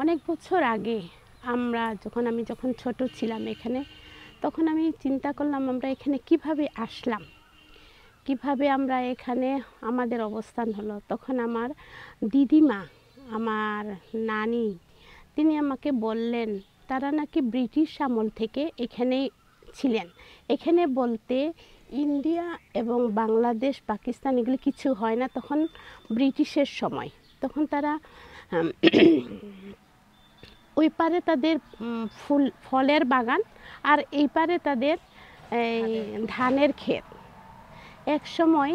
অনেক বছর আগে আমি যখন ছোট ছিলাম এখানে, তখন আমি চিন্তা করলাম আমরা এখানে কিভাবে আসলাম, কিভাবে আমরা এখানে আমাদের অবস্থান হলো। তখন আমার দিদিমা, আমার নানি, তিনি আমাকে বললেন তারা নাকি ব্রিটিশ আমল থেকে এখানেই ছিলেন। এখানে বলতে ইন্ডিয়া এবং বাংলাদেশ, পাকিস্তান এগুলো কিছু হয় না তখন, ব্রিটিশের সময়। তখন তারা ওই পারে তাদের ফলের বাগান, আর এই পারে তাদের ধানের ক্ষেত। এক সময়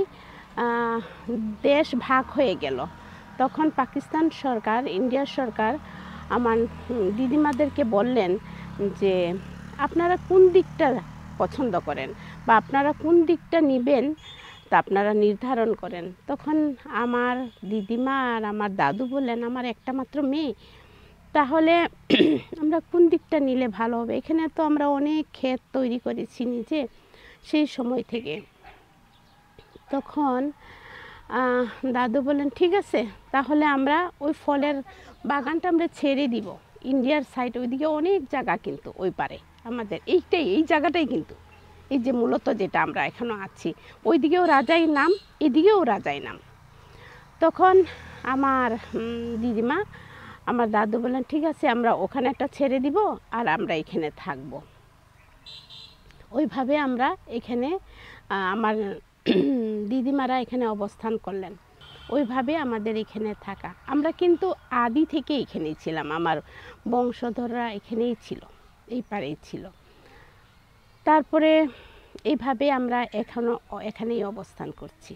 দেশ ভাগ হয়ে গেল, তখন পাকিস্তান সরকার, ইন্ডিয়ার সরকার আমার দিদিমাদেরকে বললেন যে আপনারা কোন দিকটা পছন্দ করেন বা আপনারা কোন দিকটা নেবেন তা আপনারা নির্ধারণ করেন। তখন আমার দিদিমা আর আমার দাদু বললেন আমার একটা মাত্র মেয়ে, তাহলে আমরা কোন দিকটা নিলে ভালো হবে। এখানে তো আমরা অনেক ক্ষেত তৈরি করেছি নিজে সেই সময় থেকে। তখন দাদু বললেন ঠিক আছে, তাহলে আমরা ওই ফলের বাগানটা আমরা ছেড়ে দিব। ইন্ডিয়ার সাইড ওইদিকে অনেক জায়গা, কিন্তু ওই পারে আমাদের এই জায়গাটাই, কিন্তু এই যে মূলত যেটা আমরা এখনও আছি, ওইদিকেও রাজাই নাম, এদিকেও রাজাই নাম। তখন আমার দিদিমা, আমার দাদু বললেন ঠিক আছে আমরা ওখানে একটা ছেড়ে দিব আর আমরা এখানে থাকব। ওইভাবে আমরা এখানে আমার দিদিমারা এখানে অবস্থান করলেন। ওইভাবে আমাদের এখানে থাকা, আমরা কিন্তু আদি থেকে এখানেই ছিলাম, আমার বংশধররা এখানেই ছিল, এই পারেই ছিল। তারপরে এইভাবে আমরা এখনও এখানেই অবস্থান করছি।